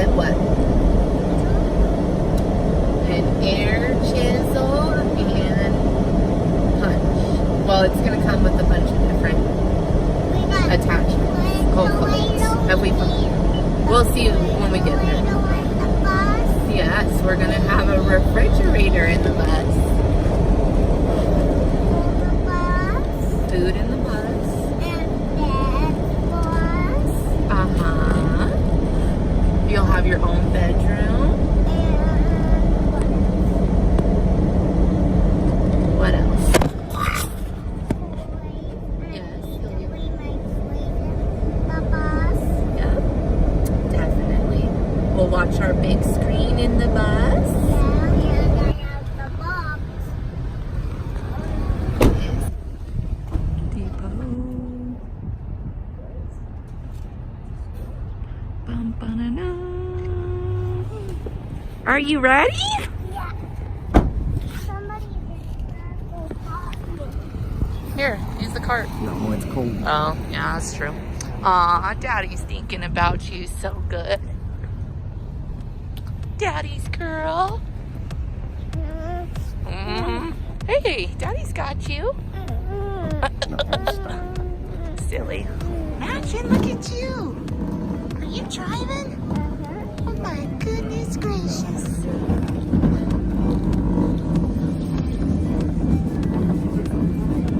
get what? An air chisel and punch. Well, it's going to come with a bunch of different attachments. Hopefully. Have we? We'll see when we get there. Yes, we're going to have a refrigerator in the bus. Food in the bus. Uh-huh. You'll have your own bedroom. What else? Yes. Yep. Definitely. We'll watch our big screen in the bus. Are you ready? Yeah. Here, use the cart. No, it's cold. Oh, yeah, that's true. Aw, Daddy's thinking about you so good. Daddy's girl. Hey, Daddy's got you. Silly. Imagine, look at you. Are you driving? Oh my goodness gracious.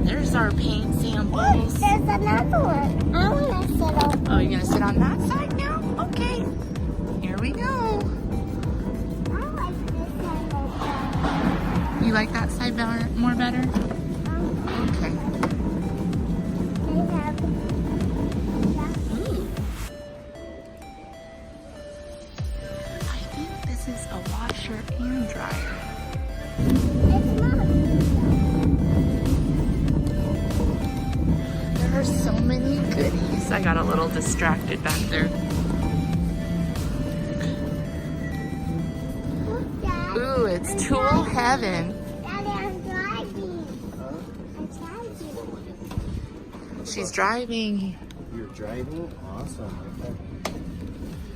There's our paint samples. There's another one. I want to sit on. Oh, you're going to sit on that side now? Okay. Here we go. I like this one. You like that side better, more better? Okay. They have. Ooh. I think this is a washer and dryer. It's not. There are so many goodies. I got a little distracted back there. Look, Dad. Ooh, it's tool heaven. Daddy, I'm driving. I'm driving. She's driving. You're driving? Awesome.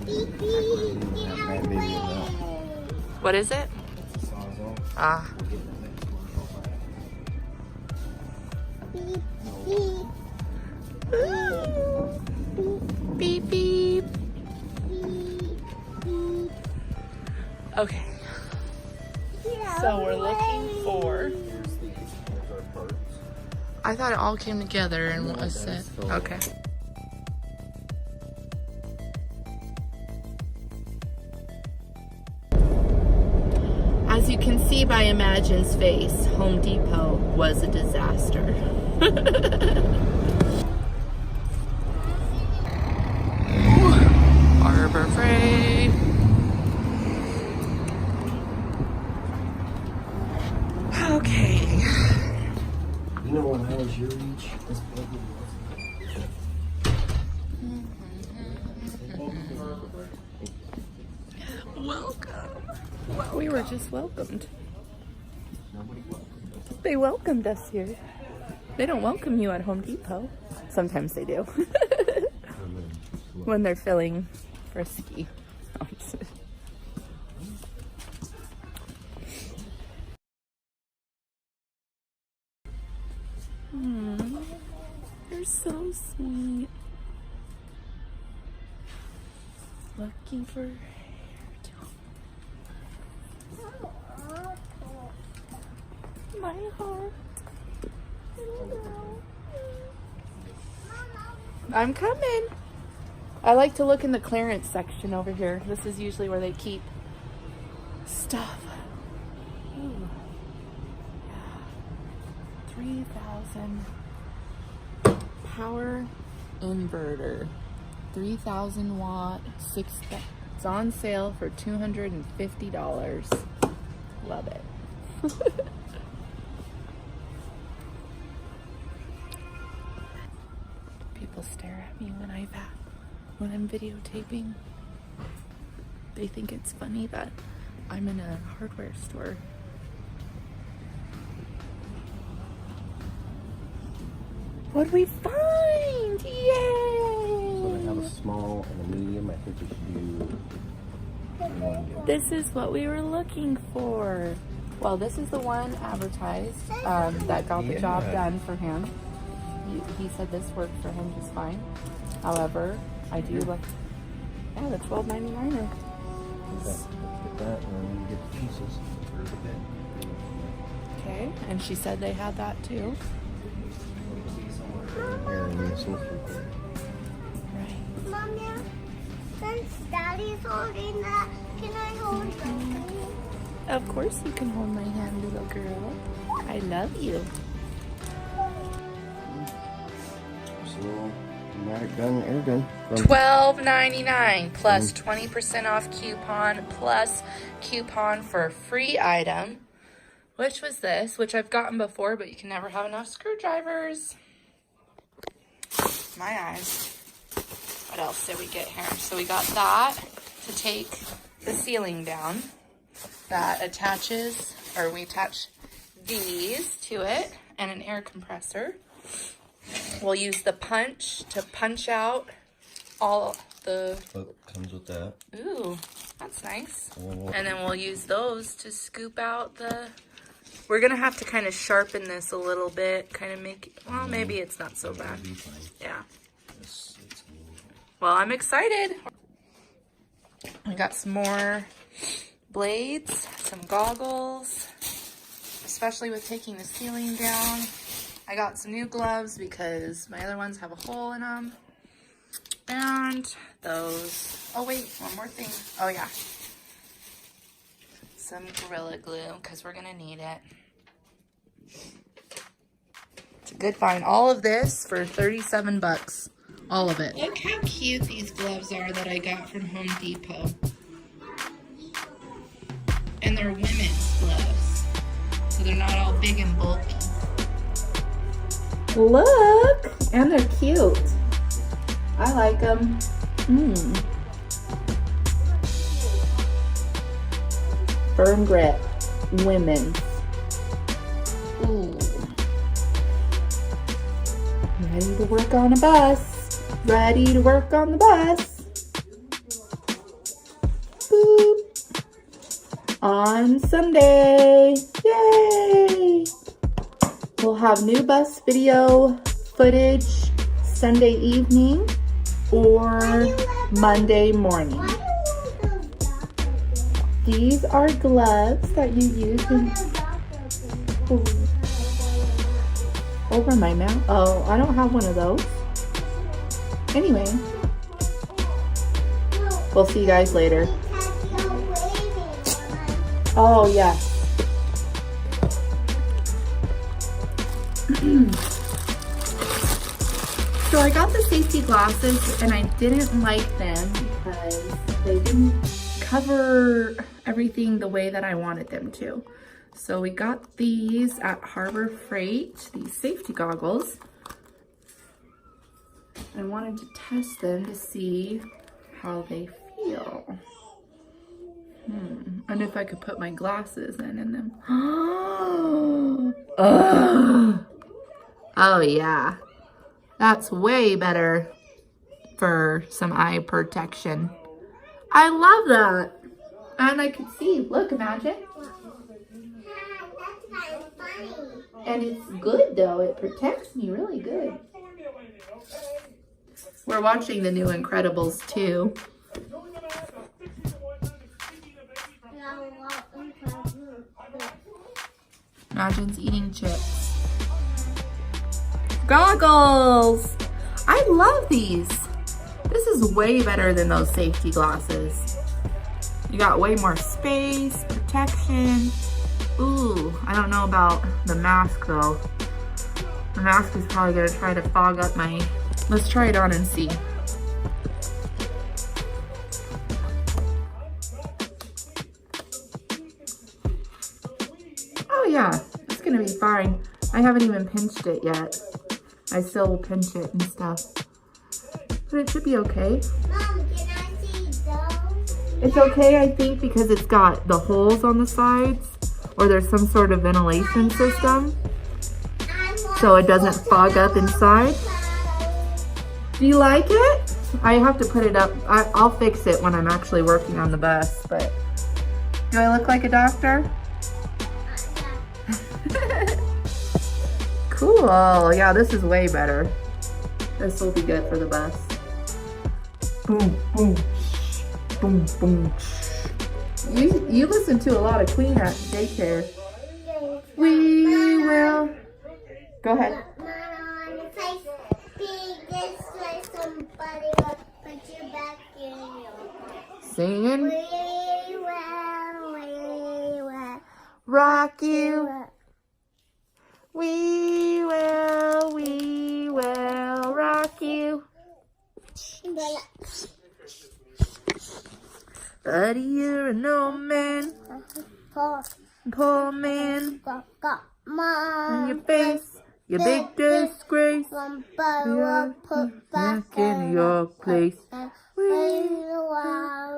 Beep, beep. Get out of the way. What is it? It's a Sawzall. Ah, Beep, beep. beep, beep. Beep, beep. Okay, Get out so of we're the looking way. for. Here's our parts. I thought it all came together in a set. Okay. As you can see by Imagine's face, Home Depot was a disaster. Harbor Freight. Okay. You know when I was your age, this building Welcome. Well, we were just welcomed. nobody welcomed us. They welcomed us here. They don't welcome you at Home Depot. Sometimes they do. When they're feeling frisky. You're so sweet. Looking for my heart. I'm coming. I like to look in the clearance section over here. This is usually where they keep stuff. Ooh. Yeah. 3,000 power inverter. 3,000 watt, it's on sale for $250. Love it. People stare at me when I'm videotaping. They think it's funny that I'm in a hardware store. What'd we find? Yay! So they have a small and a medium. I think we should do This is what we were looking for. Well, this is the one advertised that got the job done for him. He said this worked for him just fine. However, I do like, yeah, the $12.99. Get that, and then you get the pieces. Okay, and she said they had that too. Here, and you see. Right. Mom, yeah, since Daddy's holding that, can I hold that? Of course you can hold my hand, little girl. I love you. So, pneumatic gun, air gun. $12.99 plus 20% off coupon plus coupon for a free item, which was this, which I've gotten before, but you can never have enough screwdrivers. My eyes. What else did we get here? So we got that to take the ceiling down. That attaches, or we attach these to it, and an air compressor. We'll use the punch to punch out all the... Look, comes with that. Ooh, that's nice. Oh. And then we'll use those to scoop out the... We're going to have to kind of sharpen this a little bit, kind of make it... Well, maybe it's not so bad. Yeah. Well, I'm excited. I got some more blades, some goggles, especially with taking the ceiling down. I got some new gloves because my other ones have a hole in them. And those, oh wait, one more thing. Oh yeah. Some Gorilla Glue because we're gonna need it. It's a good find. All of this for 37 bucks. All of it. Look how cute these gloves are that I got from Home Depot. And they're women's gloves, so they're not all big and bulky. Look! And they're cute. I like them. Firm grip. Women's. Ooh. Ready to work on a bus. Ready to work on the bus. Boop. On Sunday. Yay! We'll have new bus video footage Sunday evening or Monday morning. These are gloves that you use in... over my mouth. Oh, I don't have one of those. Anyway, we'll see you guys later. Oh, yeah. So I got the safety glasses and I didn't like them because they didn't cover everything the way that I wanted them to. So we got these at Harbor Freight, these safety goggles. I wanted to test them to see how they feel. And if I could put my glasses in them. Oh yeah, that's way better for some eye protection. I love that. And I could see, look, imagine. And it's good though, it protects me really good. We're watching the new Incredibles 2. Imagine's eating chips. Goggles! I love these. This is way better than those safety glasses. You got way more space, protection. Ooh, I don't know about the mask though. The mask is probably gonna try to fog up my... Let's try it on and see. Oh yeah, it's gonna be fine. I haven't even pinched it yet. I still will pinch it and stuff. But it should be okay. Mom, can I see those? It's okay, I think, because it's got the holes on the sides, or there's some sort of ventilation system, so it doesn't fog up inside. Do you like it? I have to put it up. I'll fix it when I'm actually working on the bus, but do I look like a doctor? Cool. Yeah, this is way better. This will be good for the bus. Boom, boom, boom, boom. You listen to a lot of Queen at daycare. We will. Go ahead. Singing. We will Rock you. We will rock you. Buddy, you're an old man. Poor man. On your face, your big disgrace. You're put back in your place. We will